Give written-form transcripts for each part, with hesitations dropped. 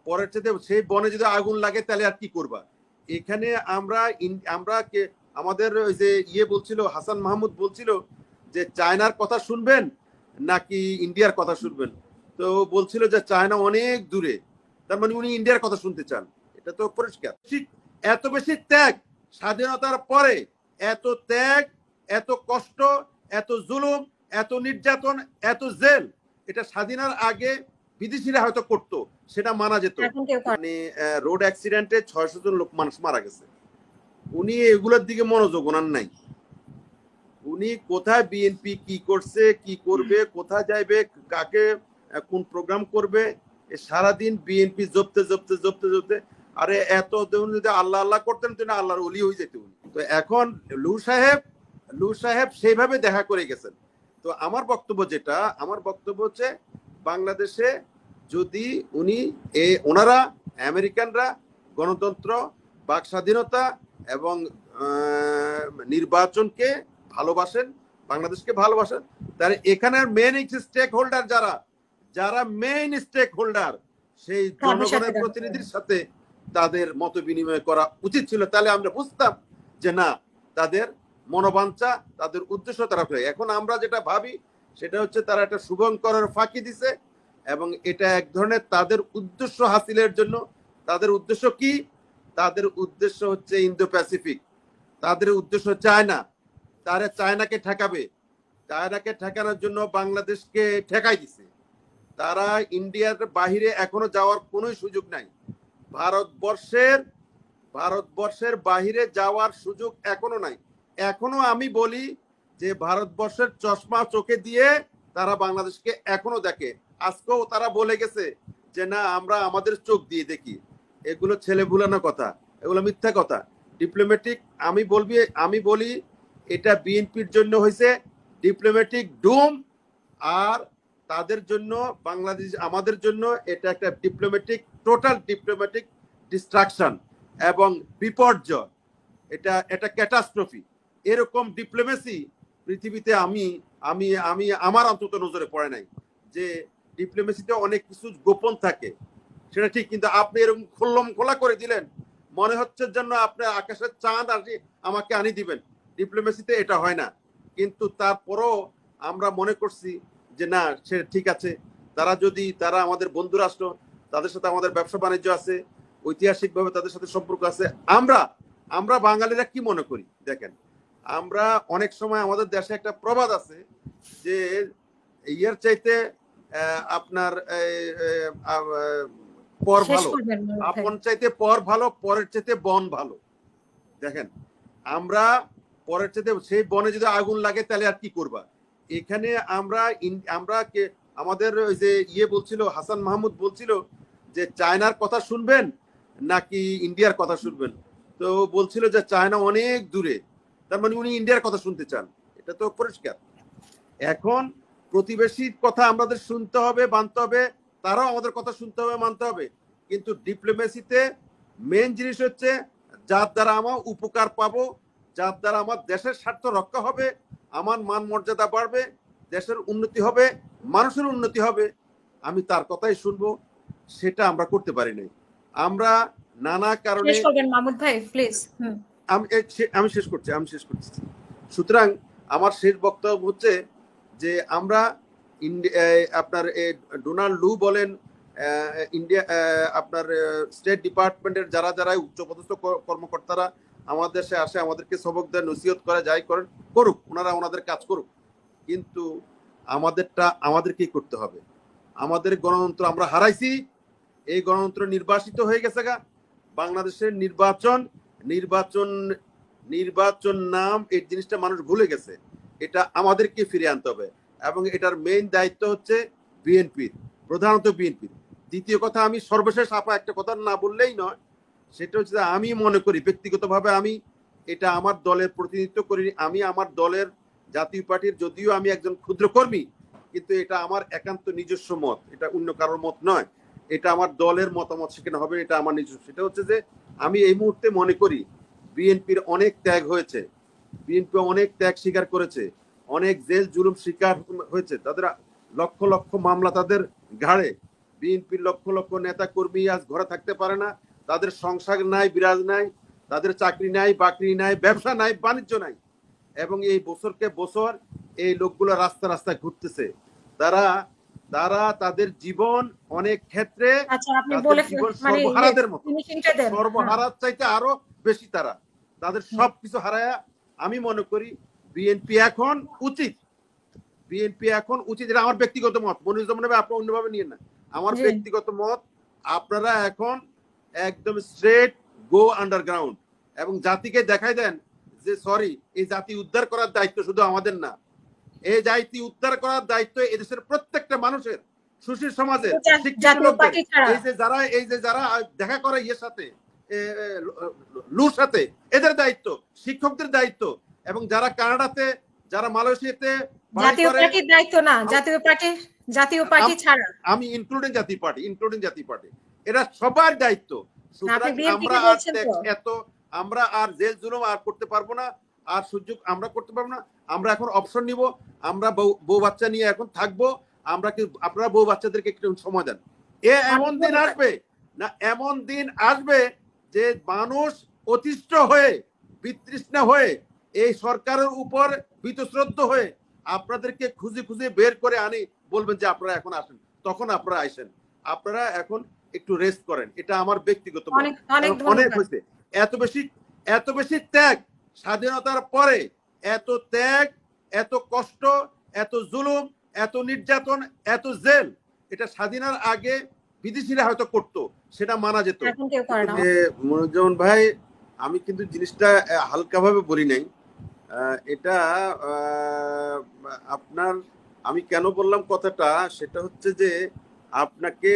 পরের চাইতে সেই বনে যদি আগুন লাগে তাহলে আর কি করবা? এখানে আমরা আমরা আমাদের ওই যে বলছিল, হাসান মাহমুদ বলছিল যে চায়নার কথা শুনবেন নাকি ইন্ডিয়ার কথা শুনবেন। তো বলছিল যে চায়না অনেক দূরে, তার মানে উনি ইন্ডিয়ার কথা শুনতে চান। এটা তো পরিষ্কার। এত বেশি ত্যাগ স্বাধীনতার পরে, এত ত্যাগ, এত কষ্ট, এত জুলুম, এত নির্যাতন, এত জেল, এটা স্বাধীনার আগে বিদেশিরা হয়তো করতো, সেটা মানা যেত। মানে রোড অ্যাক্সিডেন্টে 600 জন লোক মানুষ মারা গেছে, উনি এগুলোর দিকে মনোযোগ ওনার নাই। উনি কোথায় বিএনপি কি করছে, কি করবে, কোথায় যাইবে, কাকে কোন প্রোগ্রাম করবে, সারাদিন বিএনপি জপতে জপতে জপতে জপতে। আরে এত যদি আল্লাহ আল্লাহ করতেন তো না আল্লাহর ওলি হয়ে যেত উনি। তো এখন লু সাহেব সেইভাবে দেখা করে গেছেন। তো আমার বক্তব্য হচ্ছে বাংলাদেশে যদি ওনারা আমেরিকানরা গণতন্ত্র, বাক স্বাধীনতা এবং নির্বাচনকে ভালোবাসেন, বাংলাদেশকে ভালোবাসেন, তাহলে এখানের মেইন স্টেক হোল্ডার যারা মেইন স্টেক হোল্ডার, সেই জনগণের প্রতিনিধির সাথে তাদের মত বিনিময় করা উচিত ছিল। তাহলে আমরা বুঝতাম যে না, তাদের মনোবাঞ্ছা, তাদের উদ্দেশ্য তারা। এখন আমরা যেটা ভাবি সেটা হচ্ছে তারা একটা শুভঙ্করের ফাঁকি দিছে এবং এটা এক ধরনের তাদের উদ্দেশ্য হাসিলের জন্য। তাদের উদ্দেশ্য কি? তাদের উদ্দেশ্য হচ্ছে ইন্দো প্যাসিফিক, তাদের উদ্দেশ্য চায়না। তারা চায়নাকে ঠেকাবে, চায়নাকে ঠেকানোর জন্য বাংলাদেশকে ঠেকাই দিছে। তারা ইন্ডিয়ার বাহিরে এখনো যাওয়ার কোনো সুযোগ নাই। ভারতবর্ষের বাহিরে যাওয়ার সুযোগ এখনো নাই। এখনো আমি বলি যে ভারতবর্ষের চশমা চোখে দিয়ে তারা বাংলাদেশকে এখনো দেখে। আজকেও তারা বলে গেছে যে না, আমরা আমাদের চোখ দিয়ে দেখি। এগুলো ছেলে ভুলানো কথা, এগুলো মিথ্যা কথা। ডিপ্লোম্যাটিক আমি বলি এটা বিএনপির জন্য হয়েছে ডিপ্লোম্যাটিক ডুম, আর তাদের জন্য বাংলাদেশ, আমাদের জন্য এটা একটা টোটাল ডিপ্লোম্যাটিক ডিস্ট্রাকশন এবং বিপর্যয়। এটা ক্যাটাস্ট্রফি। এরকম ডিপ্লোমেসি পৃথিবীতে আমার অন্তত নজরে পড়ে নাই। যে ডিপ্লোমেসিতে অনেক কিছু গোপন থাকে সেটা ঠিক, কিন্তু আপনি এরকম খোলা করে দিলেন, মনে হচ্ছে জন্য আপনার আকাশের চাঁদ আমাকে আনি দিবেন। ডিপ্লোমেসিতে এটা হয় না। কিন্তু তারপরও আমরা মনে করছি যে না, সে ঠিক আছে। তারা আমাদের বন্ধু রাষ্ট্র, তাদের সাথে আমাদের ব্যবসা বাণিজ্য আছে, ঐতিহাসিকভাবে তাদের সাথে সম্পর্ক আছে। আমরা বাঙালিরা কি মনে করি দেখেন, আমরা অনেক সময় আমাদের দেশে একটা প্রবাদ আছে যে ইয়ার চাইতে আপনার পর ভালো, আপন চাইতে পর ভালো, পরের চাইতে বন ভালো। দেখেন, আমরা পরের চাইতে সেই বনে যদি আগুন লাগে তাহলে আর কি করবা? এখানে আমরা আমাদের ওই যে বলছিল, হাসান মাহমুদ বলছিল যে চায়নার কথা শুনবেন নাকি ইন্ডিয়ার কথা শুনবেন। তো বলছিল যে চায়না অনেক দূরে, তার মানে উনি ইন্ডিয়ার কথা শুনতে চান। এটা তো পরিষ্কার। এখন প্রতিবেশীর কথা আমাদের শুনতে হবে, মানতে হবে, তারাও আমাদের কথা শুনতে হবে, মানতে হবে। কিন্তু ডিপ্লোমেসিতে মেন জিনিস হচ্ছে যার দ্বারা আমার উপকার পাবো, যার দ্বারা আমার দেশের স্বার্থ রক্ষা হবে, আমার মান মর্যাদা বাড়বে, দেশের উন্নতি হবে, মানুষের উন্নতি হবে, আমি তার কথাই শুনবো। সেটা আমরা করতে পারি নাই। আমরা নানা কারণে। মাহমুদ ভাই প্লিজ। আমি শেষ করছি। সুতরাং আমার শেষ বক্তব্য হচ্ছে যে আমরা আপনার ডোনাল্ড লু বলেন, ইন্ডিয়া আপনার স্টেট ডিপার্টমেন্টের যারা উচ্চপদস্থ কর্মকর্তারা আমাদের দেশে আসে, আমাদেরকে সবক দেয়, নসিহত করে, যাই করেন করুক, ওনারা ওনাদের কাজ করুক। কিন্তু আমাদেরকেই করতে হবে। আমাদের গণতন্ত্র আমরা হারাইছি। এই গণতন্ত্র নির্বাসিত হয়ে গেছে গা। বাংলাদেশের নির্বাচন নাম এই জিনিসটা মানুষ ভুলে গেছে। এটা আমাদেরকে ফিরে আনতে হবে এবং এটার মেইন দায়িত্ব হচ্ছে বিএনপির, প্রধানত বিএনপির। দ্বিতীয় কথা, আমি সর্বশেষ একটা কথা না বললেই নয়, সেটা হচ্ছে আমি মনে করি ব্যক্তিগতভাবে, আমি এটা আমার দলের প্রতিনিধিত্ব করি, আমি আমার দলের জাতীয় পার্টির, যদিও আমি একজন ক্ষুদ্র কর্মী, কিন্তু এটা আমার একান্ত নিজস্ব মত, এটা অন্য কারোর মত নয়। এটা আমার দলের মতামত, সেখানে হবে, এটা আমার নিজস্ব। সেটা হচ্ছে যে আমি এই মুহূর্তে মনে করি বিএনপির অনেক ত্যাগ হয়েছে, বিএনপি অনেক ত্যাগ স্বীকার করেছে, অনেক জেল জুলুম শিকার হয়েছে, তাদের লক্ষ লক্ষ মামলা তাদের ঘাড়ে। বিএনপির লক্ষ লক্ষ নেতা কর্মী আজ ঘরে থাকতে পারে না, তাদের সংসার নাই, বিরাজ নাই, তাদের চাকরি নাই, বাকরি নাই, ব্যবসা নাই, বাণিজ্য নাই। এবং এই বছরকে বছর এই লোকগুলো রাস্তা রাস্তায় ঘুরতেছে। তারা তারা তাদের জীবন অনেক ক্ষেত্রে জীবন সর্বহারাদের মতো, সর্বহারার চাইতে আরো বেশি তাদের সবকিছু হারায়। আমি মনে করি বিএনপি এখন উচিত, এটা আমার ব্যক্তিগত মত, মনিরুজ্জামান ভাই আপনি অন্যভাবে নিয়ে না, আমার ব্যক্তিগত মত, আপনারা এখন একদম স্ট্রেট গো আন্ডারগ্রাউন্ড এবং জাতিকে দেখাই দেন যে সরি, এই জাতি উদ্ধার করার দায়িত্ব শুধু আমাদের না, এই জাতি উদ্ধার করার দায়িত্ব এদেশের প্রত্যেকটা মানুষের, সুশীল সমাজের, এই যে যারা দেখা করে ইয়ের সাথে, লুর সাথে, এদের দায়িত্ব, শিক্ষকদের দায়িত্ব, এবং যারা কানাডাতে, যারা মালয়েশিয়াতে, জাতীয় পার্টির দায়িত্ব না, জাতীয় পার্টি ছাড়া আমি ইনক্লুডিং জাতীয় পার্টি এরা সবার দায়িত্ব। আমরা আর জেল জুলুম আর করতে পারবো না, আর সুযোগ আমরা করতে পারবো না। আমরা এখন অপশন নিব, আমরা বউ বাচ্চা নিয়ে এখন থাকবো। আমরা কি আপনারা বউ বাচ্চাদেরকে একটু সময় দেন। এমন দিন আসবে না, এমন দিন আসবে যে মানুষ অতিষ্ঠ হয়ে, বিতৃষ্ণা হয়ে, এই সরকারের উপর বীতশ্রদ্ধ হয়ে আপনাদেরকে খুঁজে খুঁজে বের করে আনি, বলবেন যে আপনারা এখন আসেন। তখন আপনারা আসেন, আপনারা এখন একটু রেস্ট করেন। এটা আমার ব্যক্তিগত অনেক হয়েছে। এত বেশি ত্যাগ স্বাধীনতার পরে, এত ত্যাগ, এত কষ্ট, এত জুলুম, এত নির্যাতন, এত জেল, এটা স্বাধীনার আগে বিদেশিরা হয়তো করতো, সেটা মানা যেত। মনিরুজ্জামান ভাই, আমি কিন্তু জিনিসটা হালকাভাবে বলি নাই। এটা আপনার, আমি কেন বললাম কথাটা, সেটা হচ্ছে যে আপনাকে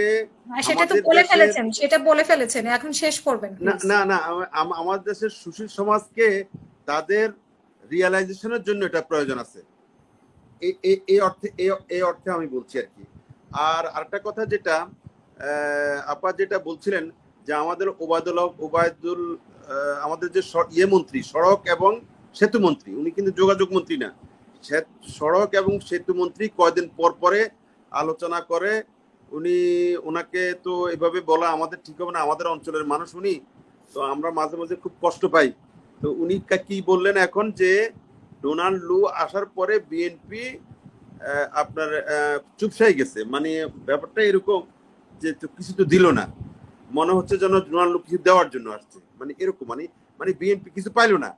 সেটা বলে ফেলেছেন, এখন শেষ করবেন না, আমার দেশের সুশীল সমাজকে তাদের রিয়ালাইজেশনের জন্য এটা প্রয়োজন আছে, এই অর্থে আমি বলছি আর কি। আর আরেকটা কথা যেটা আপা যেটা বলছিলেন যে আমাদের ওবায়দুল আমাদের যে মন্ত্রী, সড়ক এবং সেতু মন্ত্রী, উনি কিন্তু যোগাযোগ মন্ত্রী না, সড়ক এবং সেতু মন্ত্রী কয়দিন পর পরে আলোচনা করে। ওনাকে তো এভাবে বলা আমাদের ঠিক হবে না, আমাদের অঞ্চলের মানুষ উনি, তো আমরা মাঝে মাঝে খুব কষ্ট পাই। তো উনি কি বললেন এখন, যে ডোনাল্ড লু আসার পরে বিএনপি আপনার চুপসাই গেছে, মানে ব্যাপারটা এরকম যে কিছু তো দিল না, মনে হচ্ছে যেন ডোনাল্ড লু কিছু দেওয়ার জন্য আসছে, মানে এরকম, মানে বিএনপি কিছু পাইলো না।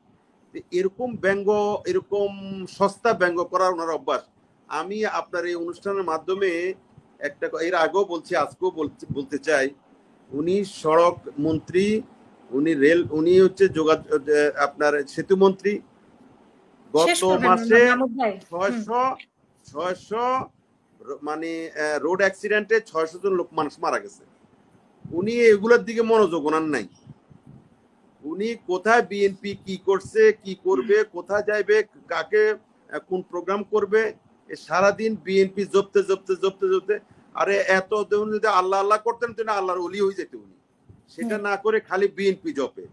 এরকম ব্যঙ্গ, এরকম সস্তা ব্যঙ্গ করার ওনার অভ্যাস। আমি আপনার এই অনুষ্ঠানের মাধ্যমে একটা, এর আগেও বলছি, আজকেও বলতে চাই, উনি সড়ক মন্ত্রী, উনি হচ্ছে যোগাযোগ আপনার সেতু মন্ত্রী। গত মাসে 600 মানে রোড অ্যাক্সিডেন্টে 600 জন মানুষ মারা গেছে। উনি এগুলোর দিকে মনোযোগ ওনার নাই। উনি কোথায় বিএনপি কি করছে, কি করবে, কোথায় যাইবে, কাকে কোন প্রোগ্রাম করবে, সারাদিন বিএনপি জপতে আরে এত যদি আল্লাহ আল্লাহ করতেন তো আল্লাহর ওলি হয়ে যেত উনি। সেটা না করে খালি বিএনপি জপে।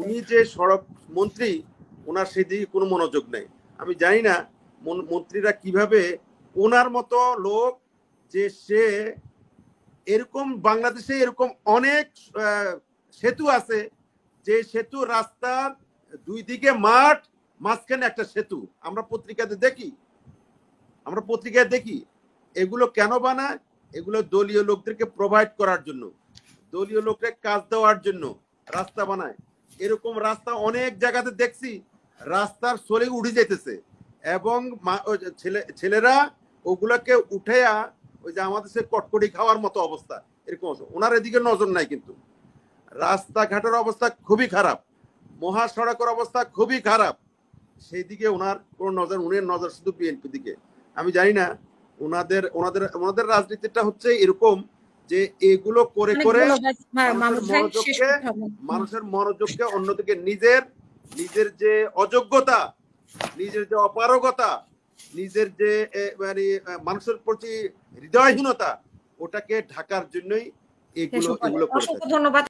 উনি যে সড়ক মন্ত্রী, ওনার সেদিকে কোনো মনোযোগ নেই। আমি জানি না মন্ত্রীরা কিভাবে, ওনার মতো লোক, যে সে এরকম বাংলাদেশে এরকম অনেক সেতু আছে, যে সেতু রাস্তার দুই দিকে মাঠ, মাঝখানে একটা সেতু, আমরা পত্রিকায় দেখি। এগুলো কেন বানায়? এগুলো দলীয় লোকদেরকে প্রোভাইড করার জন্য, দলীয় লোককে কাজ দেওয়ার জন্য রাস্তা বানায়। এরকম রাস্তা অনেক জায়গাতে দেখছি, রাস্তার সরে উঠে যেতেছে, এবং ছেলেরা ওগুলোকে উঠেয়া ওই যে আমাদের সে কটকটি খাওয়ার মতো অবস্থা, এরকম। ওনার এদিকে নজর নাই, কিন্তু রাস্তাঘাটের অবস্থা খুবই খারাপ, মহাসড়কের অবস্থা খুবই খারাপ, সেই দিকে ওনার কোন নজর, উনার নজর শুধু বিএনপি দিকে। আমি জানি না, ওনাদের রাজনীতিটা হচ্ছে এরকম যে এগুলো করে করে মানুষের মনোযোগকে অন্যদিকে, নিজের যে অযোগ্যতা, নিজের যে অপারগতা, নিজের যে মানে মানুষের প্রতি হৃদয়হীনতা, ওটাকে ঢাকার জন্যই এগুলো করে। ধন্যবাদ।